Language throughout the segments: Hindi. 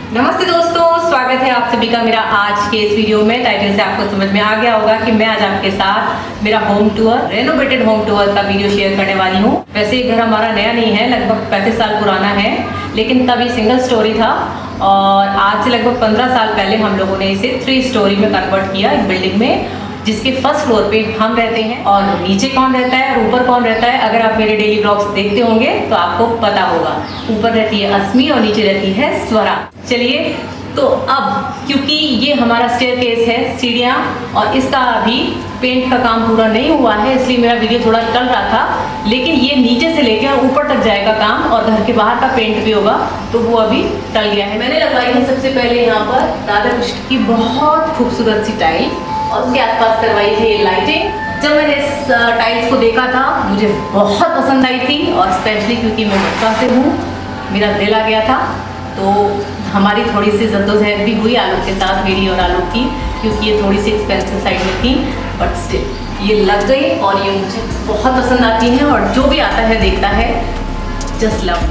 नमस्ते दोस्तों, स्वागत है आप सभी का मेरा आज के इस वीडियो में। टाइटल से आपको समझ में आ गया होगा कि मैं आज आपके साथ मेरा home tour, renovated home tour का वीडियो शेयर करने वाली हूँ। वैसे ये घर हमारा नया नहीं है, लगभग 35 साल पुराना है, लेकिन तभी सिंगल स्टोरी था और आज से लगभग 15 साल पहले हम लोगों ने इसे 3 स्टोरी में कन्वर्ट किया, एक बिल्डिंग में, जिसके फर्स्ट फ्लोर पे हम रहते हैं और नीचे कौन रहता है और ऊपर कौन रहता है। अगर आप मेरे डेली ब्लॉग्स देखते होंगे तो आपको पता होगा। ऊपर रहती है अस्मी और नीचे रहती है स्वरा। चलिए, तो अब क्योंकि ये हमारा स्टेयरकेस है, सीढ़ियाँ, और इसका अभी पेंट का काम पूरा नहीं हुआ है, इसलिए मेरा वीडियो थोड़ा टल रहा था। लेकिन ये नीचे से लेकर और ऊपर तक जाएगा काम, और घर के बाहर का पेंट भी होगा, तो वो अभी टल गया है। मैंने लगवाई है सबसे पहले यहाँ पर राधा कृष्ण की बहुत खूबसूरत सी टाइल, और उसके आसपास करवाई है ये लाइटिंग। जब मैंने इस टाइल्स को देखा था मुझे बहुत पसंद आई थी, और स्पेशली क्योंकि मैं मक्का से हूँ, मेरा दिल आ गया था। तो हमारी थोड़ी सी जद्दोजहद भी हुई आलोक के साथ, मेरी और आलोक की, क्योंकि ये थोड़ी सी एक्सपेंसिव साइड में थी, बट स्टिल ये लग गई और ये मुझे बहुत पसंद आती हैं, और जो भी आता है देखता है जस्ट लव।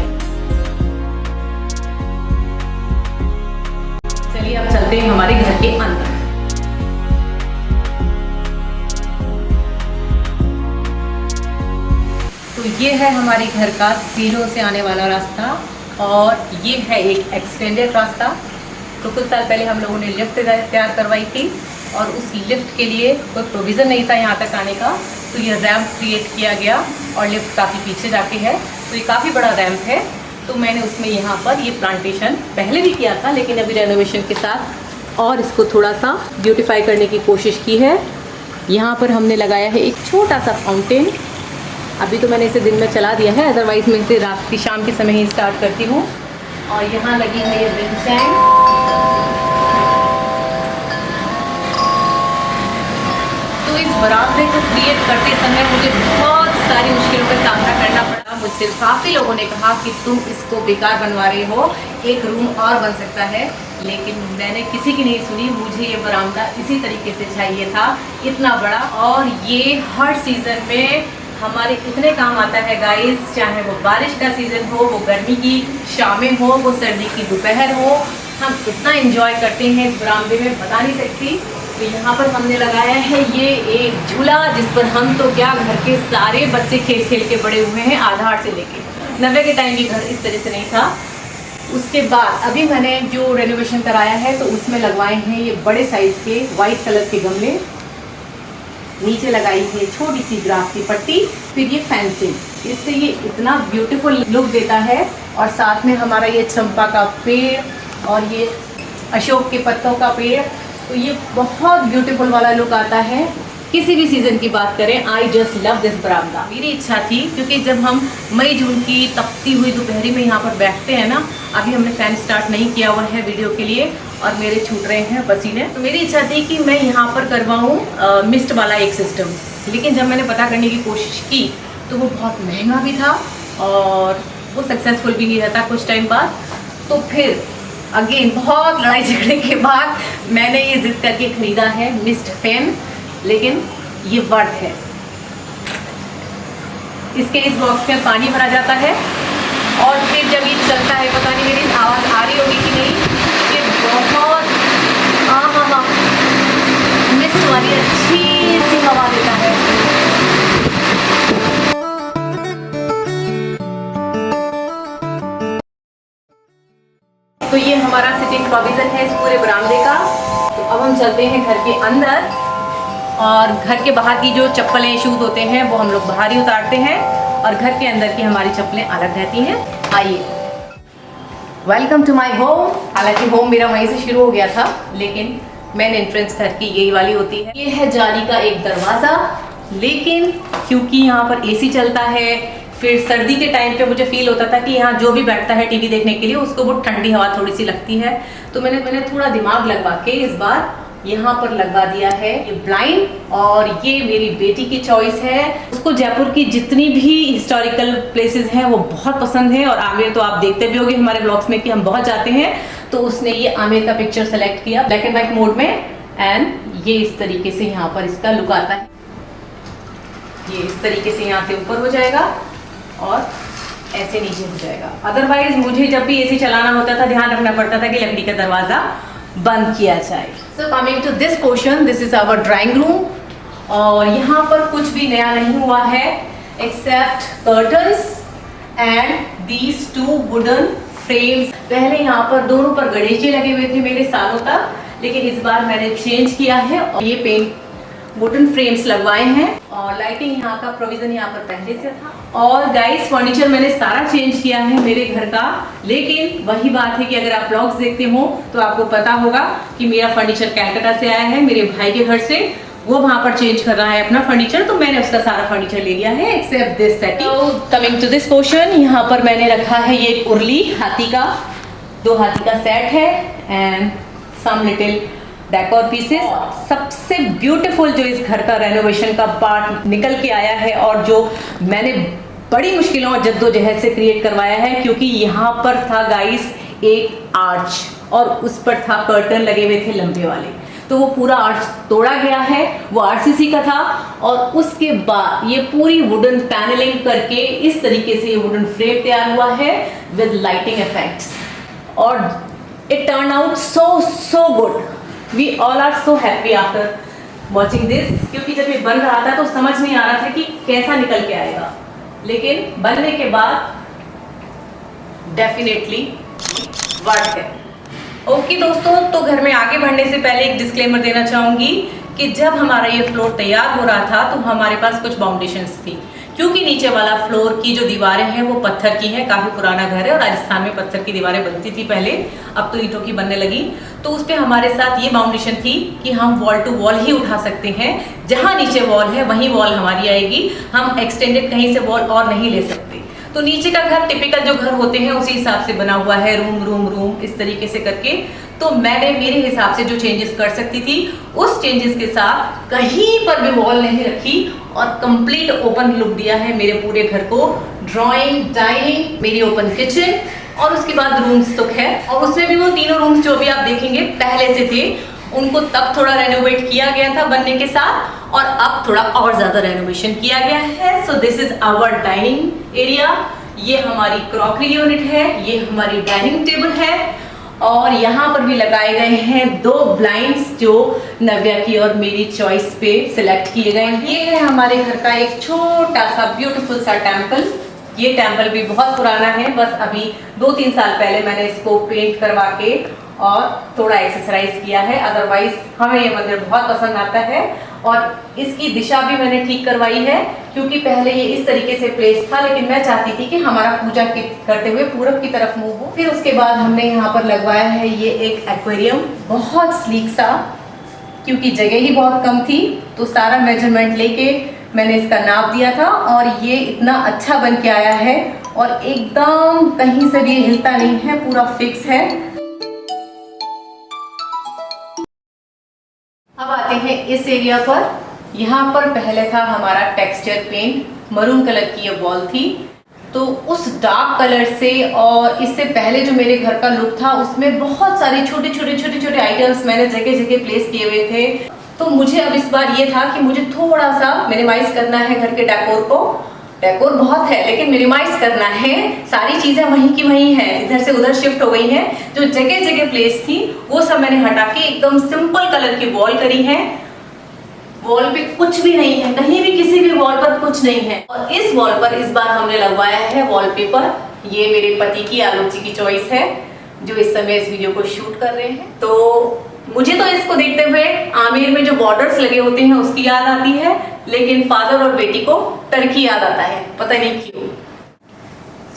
चलिए अब चलते हैं हमारे घर के अंदर। तो ये है हमारे घर का सीढ़ियों से आने वाला रास्ता, और ये है एक एक्सटेंडेड रास्ता। तो कुछ साल पहले हम लोगों ने लिफ्ट तैयार करवाई थी, और उस लिफ्ट के लिए कोई प्रोविज़न नहीं था यहाँ तक आने का, तो ये रैंप क्रिएट किया गया, और लिफ्ट काफ़ी पीछे जाके है, तो ये काफ़ी बड़ा रैंप है। तो मैंने उसमें यहाँ पर ये प्लांटेशन पहले भी किया था, लेकिन अभी रेनोवेशन के साथ और इसको थोड़ा सा ब्यूटिफाई करने की कोशिश की है। यहाँ पर हमने लगाया है एक छोटा सा फाउंटेन। अभी तो मैंने इसे दिन में चला दिया है, अदरवाइज़ मैं इसे रात की शाम के समय ही स्टार्ट करती हूँ। और यहाँ लगी है ये रिंग स्टैंड। तो इस बरामदे को क्रिएट करते समय मुझे बहुत सारी मुश्किलों का सामना करना पड़ा। मुझसे काफ़ी लोगों ने कहा कि तुम इसको बेकार बनवा रहे हो, एक रूम और बन सकता है, लेकिन मैंने किसी की नहीं सुनी। मुझे ये बरामदा इसी तरीके से चाहिए था, इतना बड़ा, और ये हर सीज़न में हमारे इतने काम आता है गाइस, चाहे वो बारिश का सीज़न हो, वो गर्मी की शामें हो, वो सर्दी की दोपहर हो, हम इतना एंजॉय करते हैं इस बरामदे में, बता नहीं सकती। तो यहाँ पर हमने लगाया है ये एक झूला, जिस पर हम तो क्या, घर के सारे बच्चे खेल खेल के बड़े हुए हैं, आधार से लेके। 90 के टाइम भी घर इस तरह से नहीं था। उसके बाद अभी मैंने जो रेनोवेशन कराया है, तो उसमें लगवाए हैं ये बड़े साइज़ के वाइट कलर के गमले, नीचे लगाई है छोटी सी ग्रास की पट्टी, फिर ये फेंसिंग, इससे ये इतना ब्यूटीफुल लुक देता है। और साथ में हमारा ये चंपा का पेड़ और ये अशोक के पत्तों का पेड़, तो ये बहुत ब्यूटीफुल वाला लुक आता है। किसी भी सीज़न की बात करें, आई जस्ट लव दिस बरामदा। मेरी इच्छा थी, क्योंकि जब हम मई जून की तपती हुई दोपहरी में यहाँ पर बैठते हैं ना, अभी हमने फ़ैन स्टार्ट नहीं किया हुआ है वीडियो के लिए, और मेरे छूट रहे हैं पसीने, तो मेरी इच्छा थी कि मैं यहाँ पर करवाऊँ मिस्ट वाला एक सिस्टम। लेकिन जब मैंने पता करने की कोशिश की तो वो बहुत महंगा भी था, और वो सक्सेसफुल भी नहीं रहता कुछ टाइम बाद। तो फिर अगेन बहुत लड़ाई झगड़े के बाद मैंने ये जिद करके ख़रीदा है मिस्ट फैन, लेकिन ये वर्थ है। इसके इस बॉक्स में पानी भरा जाता है, और फिर जब ये चलता है, पता नहीं मेरी आवाज़ आ रही होगी कि नहीं, ये बहुत हाँ मिस्ट वाली अच्छी सी हवा देता है। तो ये हमारा सिटिंग प्रोविज़न है इस पूरे बरामदे का। तो अब हम चलते हैं घर के अंदर, और घर के बाहर की जो चप्पलें, शूज़ होते हैं, वो हम लोग बाहर ही उतारते हैं, और घर के अंदर की हमारी चप्पलें अलग रहती हैं। आइए, वेलकम टू माय होम। हालांकि होम मेरा वहीं से शुरू हो गया था, लेकिन मेन एंट्रेंस घर की यही वाली होती है। ये है जाली का एक दरवाज़ा, लेकिन क्योंकि यहाँ पर एसी चलता है, फिर सर्दी के टाइम पे मुझे फील होता था कि यहाँ जो भी बैठता है टीवी देखने के लिए, उसको वो ठंडी हवा थोड़ी सी लगती है। तो मैंने थोड़ा दिमाग लगवा के इस बार यहाँ पर लगवा दिया है ये ब्लाइंड, और ये मेरी बेटी की चॉइस है। उसको जयपुर की जितनी भी हिस्टोरिकल प्लेसेस हैं वो बहुत पसंद है, और आमिर तो आप देखते भी होंगे हमारे ब्लॉग्स में कि हम बहुत जाते हैं। तो उसने ये आमिर का पिक्चर सेलेक्ट किया ब्लैक एंड व्हाइट मोड में, एंड ये इस तरीके से यहाँ पर इसका लुक आता है। ये इस तरीके से यहाँ से ऊपर हो जाएगा, और ऐसे नीचे हो जाएगा। अदरवाइज मुझे जब भी एसी चलाना होता था ध्यान रखना पड़ता था कि लकड़ी का दरवाजा बंद किया जाए। So coming to this portion, this is our drawing room और यहाँ पर कुछ भी नया नहीं हुआ है except curtains and these 2 wooden frames. पहले यहाँ पर दोनों पर गणेश जी लगे हुए थे मेरे सालों तक, लेकिन इस बार मैंने चेंज किया है और ये पेंट वुडन फ्रेम्स लगवाए हैं और लाइटिंग यहाँ का प्रोविजन यहाँ पर पहले से था। और गाइस फर्नीचर मैंने सारा चेंज किया है मेरे घर का, लेकिन वही बात है कि अगर आप व्लॉग्स देखते हो तो आपको पता होगा कि मेरा फर्नीचर कलकत्ता से आया है मेरे भाई के घर से, वो वहां पर चेंज कर रहा है अपना फर्नीचर, तो मैंने उसका सारा फर्नीचर ले लिया है except this setting. Coming to this portion, यहाँ पर मैंने रखा है ये उर्ली हाथी का, 2 हाथी का सेट है and some little decor pieces. सबसे ब्यूटीफुल जो इस घर का रेनोवेशन का पार्ट निकल के आया है और जो मैंने बड़ी मुश्किलों और जद्दोजहद से क्रिएट करवाया है, क्योंकि यहाँ पर था गाइस एक आर्च और उस पर था कर्टन लगे हुए थे लंबे वाले, तो वो पूरा आर्च तोड़ा गया है, वो आरसीसी का था और उसके बाद ये पूरी वुडन पैनलिंग करके इस तरीके से ये वुडन फ्रेम तैयार हुआ है विद लाइटिंग इफेक्ट्स और it turn out so good. We all are so happy after watching this, क्योंकि जब ये बन रहा था तो समझ नहीं आ रहा था कि कैसा निकल के आएगा, लेकिन बनने के बाद डेफिनेटली वर्थ है। ओके दोस्तों, तो घर में आगे बढ़ने से पहले एक डिस्क्लेमर देना चाहूंगी कि जब हमारा ये फ्लोर तैयार हो रहा था तो हमारे पास कुछ बाउंडेशंस थी, क्योंकि नीचे वाला फ्लोर की जो दीवारें हैं वो पत्थर की हैं, काफ़ी पुराना घर है और राजस्थान में पत्थर की दीवारें बनती थी पहले, अब तो ईंटों की बनने लगी। तो उस पर हमारे साथ ये बाउंडेशन थी कि हम वॉल टू वॉल ही उठा सकते हैं, जहाँ नीचे वॉल है वहीं वॉल हमारी आएगी, हम एक्सटेंडेड कहीं से वॉल और नहीं ले सकते। तो नीचे का घर टिपिकल जो घर होते हैं उसी हिसाब से बना हुआ है, रूम रूम रूम इस तरीके से करके। तो मैंने मेरे हिसाब से जो चेंजेस कर सकती थी उस चेंजेस के साथ कहीं पर भी वॉल नहीं रखी और कंप्लीट ओपन लुक दिया है मेरे पूरे घर को। ड्राइंग, डाइनिंग, मेरी ओपन किचन और उसके बाद रूम्स तो खैर, और उसमें भी वो तीनों रूम्स जो भी आप देखेंगे पहले से थे, उनको तब थोड़ा रेनोवेट किया गया था बनने के साथ और अब थोड़ा और ज्यादा रेनोवेशन किया गया है। So this is our dining area, ये हमारी क्रॉकरी यूनिट है, ये हमारी डाइनिंग टेबल है और यहाँ पर भी लगाए गए हैं 2 ब्लाइंड्स जो नव्या की और मेरी चॉइस पे सिलेक्ट किए गए हैं। ये है हमारे घर का एक छोटा सा ब्यूटीफुल सा टेम्पल। ये टेम्पल भी बहुत पुराना है, बस अभी 2-3 साल पहले मैंने इसको पेंट करवा के और थोड़ा एक्सरसाइज किया है। अदरवाइज हमें ये मंदिर बहुत पसंद आता है और इसकी दिशा भी मैंने ठीक करवाई है, क्योंकि पहले ये इस तरीके से प्लेस था, लेकिन मैं चाहती थी कि हमारा पूजा करते हुए पूरब की तरफ मूव हो। फिर उसके बाद हमने यहाँ पर लगवाया है ये एक एक्वेरियम, बहुत स्लीक सा, क्योंकि जगह ही बहुत कम थी तो सारा मेजरमेंट लेके मैंने इसका नाप दिया था और ये इतना अच्छा बन के आया है और एकदम कहीं से भी हिलता नहीं है, पूरा फिक्स है। अब आते हैं इस एरिया पर। यहाँ पर पहले था हमारा टेक्सचर पेंट, मरून कलर की ये वॉल थी, तो उस डार्क कलर से और इससे पहले जो मेरे घर का लुक था उसमें बहुत सारे छोटे छोटे आइटम्स मैंने जगह जगह प्लेस किए हुए थे। तो मुझे अब इस बार ये था कि मुझे थोड़ा सा मिनिमाइज करना है घर के डेकोर को। डेकोर बहुत है लेकिन मिनिमाइज करना है, सारी चीजें वहीं की वहीं हैं, इधर से उधर शिफ्ट हो गई हैं। जो जगह जगह प्लेस थी वो सब मैंने हटा के एकदम सिंपल कलर की वॉल करी है। वॉल पे कुछ भी नहीं है, कहीं भी किसी भी वॉल पर कुछ नहीं है। और इस वॉल पर इस बार हमने लगवाया है वॉलपेपर। ये मेरे पति की, आलोक जी की चॉइस है, जो इस समय इस वीडियो को शूट कर रहे हैं। तो मुझे तो इसको देखते हुए आमिर में जो बॉर्डर्स लगे होते हैं उसकी याद आती है, लेकिन फादर और बेटी को टर्की याद आता है, पता नहीं क्यों।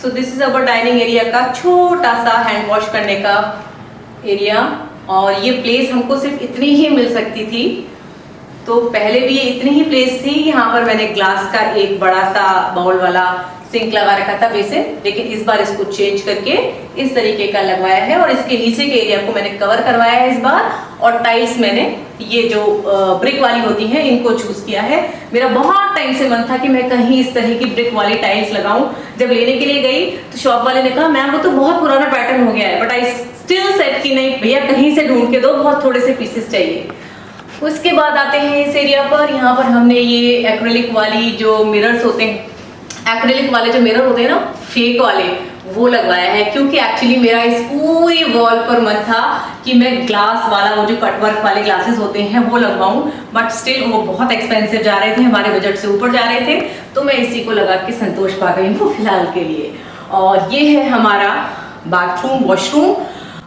सो this is our dining area का छोटा सा हैंड वॉश करने का एरिया, और ये प्लेस हमको सिर्फ इतनी ही मिल सकती थी। तो पहले भी ये इतनी ही प्लेस थी। यहाँ पर मैंने ग्लास का एक बड़ा सा बाउल वाला सिंक लगा रखा था बेसिन, लेकिन इस बार इसको चेंज करके इस तरीके का लगवाया है और इसके नीचे के एरिया को मैंने कवर करवाया है इस बार। और टाइल्स मैंने ये जो ब्रिक वाली होती हैं इनको चूज किया है। मेरा बहुत टाइम से मन था कि मैं कहीं इस तरह की ब्रिक वाली टाइल्स लगाऊं। जब लेने के लिए गई तो शॉप वाले ने कहा मैम वो तो बहुत पुराना पैटर्न हो गया है, बट आई स्टिल सेड कि नहीं भैया कहीं से ढूंढ के दो, बहुत थोड़े से पीसेस चाहिए। उसके बाद आते हैं इस एरिया पर। यहाँ पर हमने ये एक्रेलिक वाली जो मिरर्स होते हैं, एक्रेलिक वाले जो मिरर होते हैं ना, फेक वाले वो लगवाया है, क्योंकि एक्चुअली मेरा इस पूरी वॉल पर मन था कि मैं ग्लास वाला वो जो कटवर्क वाले ग्लासेस होते हैं वो लगवाऊं, बट स्टिल वो बहुत एक्सपेंसिव जा रहे थे, हमारे बजट से ऊपर जा रहे थे, तो मैं इसी को लगा के संतोष पा गई हूँ फिलहाल के लिए। और ये है हमारा बाथरूम वॉशरूम,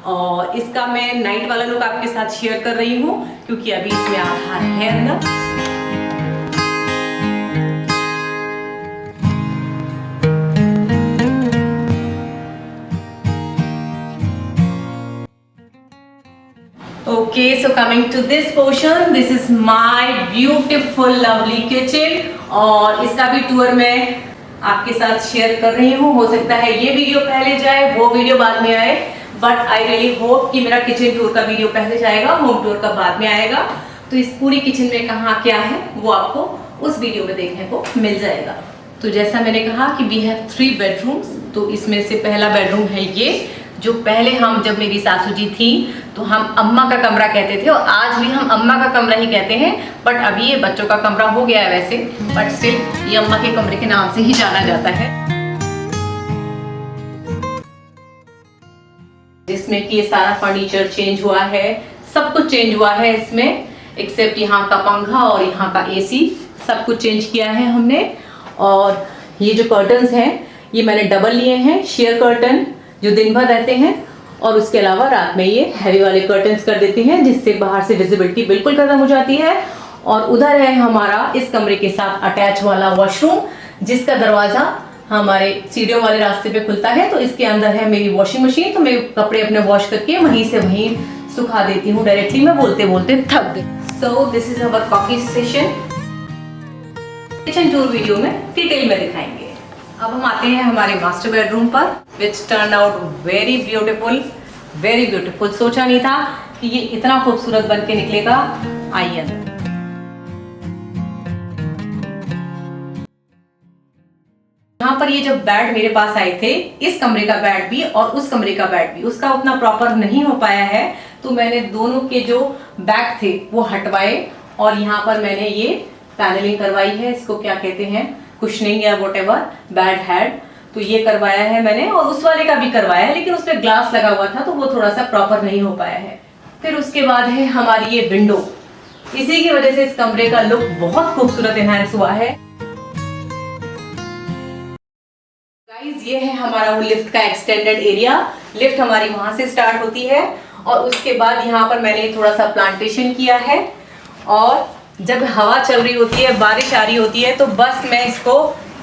और इसका मैं नाइट वाला लुक आपके साथ शेयर कर रही हूँ क्योंकि अभी इसमें आधार है अंदर। Okay, so coming to this portion, this is my beautiful lovely kitchen, और इसका भी टूर मैं आपके साथ शेयर कर रही हूँ। हो सकता है ये वीडियो पहले जाए, वो वीडियो बाद में आए, बट आई रियली होप कि मेरा किचन टूर का वीडियो पहले जाएगा, होम टूर का बाद में आएगा। तो इस पूरी किचन में कहाँ क्या है वो आपको उस वीडियो में देखने को मिल जाएगा। तो जैसा मैंने कहा कि वी हैव 3 बेडरूम्स, तो इसमें से पहला बेडरूम है ये, जो पहले हम जब मेरी सासू जी थी तो हम अम्मा का कमरा कहते थे, और आज भी हम अम्मा का कमरा ही कहते हैं, बट अभी ये बच्चों का कमरा हो गया है वैसे, बट स्टिल ये अम्मा के कमरे के नाम से ही जाना जाता है। जिसमें कि ये सारा फर्नीचर चेंज हुआ है, सब कुछ चेंज हुआ है इसमें, एक्सेप्ट यहाँ का पंखा और यहाँ का एसी, सब कुछ चेंज किया है हमने। और ये जो कर्टन्स हैं ये मैंने डबल लिए हैं, शेयर कर्टन जो दिन भर रहते हैं, और उसके अलावा रात में ये हैवी वाले कर्टन्स कर देते हैं, जिससे बाहर से विजिबिलिटी बिल्कुल खत्म हो जाती है। और उधर है हमारा इस कमरे के साथ अटैच वाला वॉशरूम, जिसका दरवाजा हमारे सीढ़ियों वाले रास्ते पे खुलता है। तो इसके अंदर है मेरी वॉशिंग मशीन, तो मैं कपड़े अपने वॉश करके वहीं से वहीं सुखा देती हूँ डायरेक्टली, मैं बोलते बोलते थक गई। सो this is our coffee session. Kitchen tour video में डिटेल में दिखाएंगे। अब हम आते हैं हमारे मास्टर बेडरूम पर, विच turn out very beautiful, very beautiful. सोचा नहीं था कि ये इतना खूबसूरत बन के निकलेगा। आइए अंदर। यहाँ पर ये जब बेड मेरे पास आए थे, इस कमरे का बेड भी और उस कमरे का बेड भी, उसका उतना प्रॉपर नहीं हो पाया है, तो मैंने दोनों के जो बैक थे वो हटवाए, और यहाँ पर मैंने ये पैनलिंग करवाई है, इसको क्या कहते हैं, कुशनिंग या व्हाटएवर, बेड हेड, तो ये करवाया है मैंने, और उस वाले का भी करवाया है, लेकिन उसमें ग्लास लगा हुआ था तो वो थोड़ा सा प्रॉपर नहीं हो पाया है। फिर उसके बाद है हमारी ये विंडो, इसी की वजह से इस कमरे का लुक बहुत खूबसूरत एनहांस हुआ है। गाइस, ये है हमारा वो लिफ्ट का एक्सटेंडेड एरिया। लिफ्ट हमारी वहां से स्टार्ट होती है, और उसके बाद यहाँ पर मैंने थोड़ा सा प्लांटेशन किया है, और जब हवा चल रही होती है, बारिश आ रही होती है, तो बस मैं इसको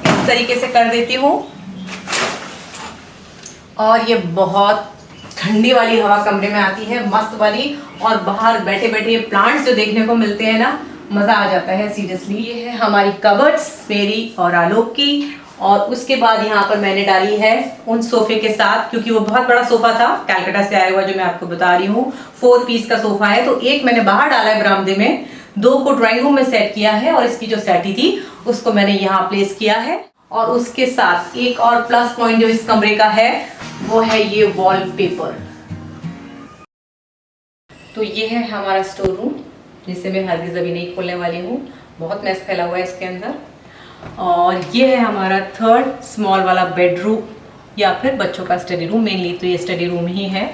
इस तरीके से कर देती हूँ, और ये बहुत ठंडी वाली हवा कमरे में आती है, मस्त वाली। और बाहर बैठे बैठे ये प्लांट्स जो देखने को मिलते हैं ना, मज़ा आ जाता है सीरियसली। ये है हमारी कबर्ड्स, मेरी और आलोक की। और उसके बाद यहाँ पर मैंने डाली है उन सोफे के साथ, क्योंकि वो बहुत बड़ा सोफा था कलकत्ता से आया हुआ, जो मैं आपको बता रही हूँ, 4 पीस का सोफा है। तो एक मैंने बाहर डाला है बरामदे में, 2 को ड्राइंग रूम में सेट किया है, और इसकी जो सेटी थी उसको मैंने यहाँ प्लेस किया है। और उसके साथ एक और प्लस पॉइंट जो इस कमरे का है वो है ये वॉलपेपर। तो ये है हमारा स्टोर रूम, जिसे मैं हरगिज़ अभी नहीं खोलने वाली हूँ, बहुत मैस फैला हुआ है इसके अंदर। और ये है हमारा 3rd स्मॉल वाला बेडरूम, या फिर बच्चों का स्टडी रूम। मेनली तो ये स्टडी रूम ही है,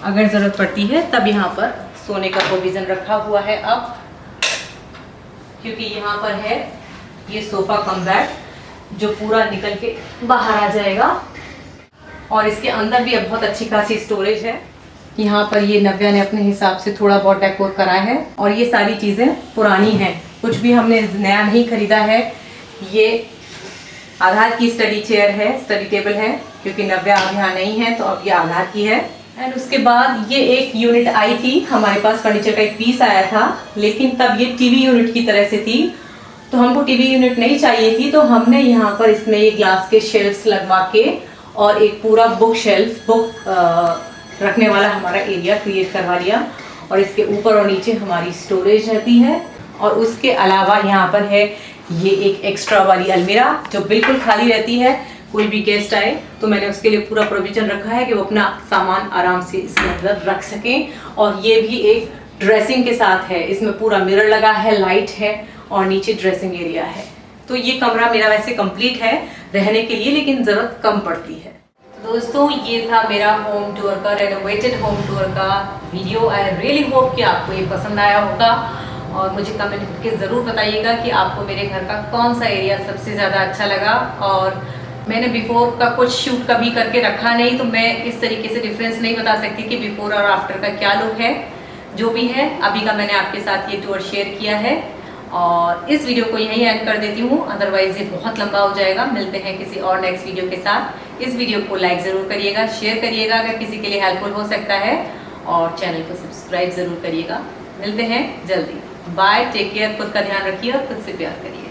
अगर ज़रूरत पड़ती है तब यहाँ पर सोने का प्रोविज़न रखा हुआ है। अब क्योंकि यहाँ पर है ये सोफ़ा कम बेड जो पूरा निकल के बाहर आ जाएगा, और इसके अंदर भी अब बहुत अच्छी खासी स्टोरेज है। यहाँ पर ये नव्या ने अपने हिसाब से थोड़ा बहुत डेकोर करा है, और ये सारी चीज़ें पुरानी हैं, कुछ भी हमने नया नहीं खरीदा है। ये आधार की स्टडी चेयर है, स्टडी टेबल है, क्योंकि नव्या अब यहाँ नहीं है तो अब ये आधार की है। एंड उसके बाद ये एक यूनिट आई थी हमारे पास, फर्नीचर का एक पीस आया था, लेकिन तब ये टीवी यूनिट की तरह से थी, तो हमको टीवी यूनिट नहीं चाहिए थी, तो हमने यहाँ पर इसमें ये ग्लास के शेल्फ्स लगवा के और एक पूरा बुक शेल्फ, बुक रखने वाला हमारा एरिया क्रिएट करवा लिया, और इसके ऊपर और नीचे हमारी स्टोरेज रहती है। और उसके अलावा यहाँ पर है ये एक एक्स्ट्रा वाली अलमीरा जो बिल्कुल खाली रहती है, कोई भी गेस्ट आए तो मैंने उसके लिए पूरा प्रोविजन रखा है कि वो अपना सामान आराम से इसके अंदर रख सकें। और ये भी एक ड्रेसिंग के साथ है, इसमें पूरा मिरर लगा है, लाइट है, और नीचे ड्रेसिंग एरिया है। तो ये कमरा मेरा वैसे कंप्लीट है रहने के लिए, लेकिन ज़रूरत कम पड़ती है। तो दोस्तों ये था मेरा होम टूर का, रेनोवेटेड होम टूर का वीडियो। आई रियली होप कि आपको ये पसंद आया होगा, और मुझे कमेंट करके ज़रूर बताइएगा कि आपको मेरे घर का कौन सा एरिया सबसे ज़्यादा अच्छा लगा। और मैंने बिफोर का कुछ शूट कभी करके रखा नहीं, तो मैं इस तरीके से डिफरेंस नहीं बता सकती कि बिफोर और आफ्टर का क्या लुक है। जो भी है अभी का मैंने आपके साथ ये टूर शेयर किया है, और इस वीडियो को यहीं एंड कर देती हूँ, अदरवाइज ये बहुत लंबा हो जाएगा। मिलते हैं किसी और नेक्स्ट वीडियो के साथ। इस वीडियो को लाइक ज़रूर करिएगा, शेयर करिएगा अगर किसी के लिए हेल्पफुल हो सकता है, और चैनल को सब्सक्राइब ज़रूर करिएगा। मिलते हैं जल्दी। बाय, टेक केयर, खुद का ध्यान रखिए और खुद से प्यार करिए।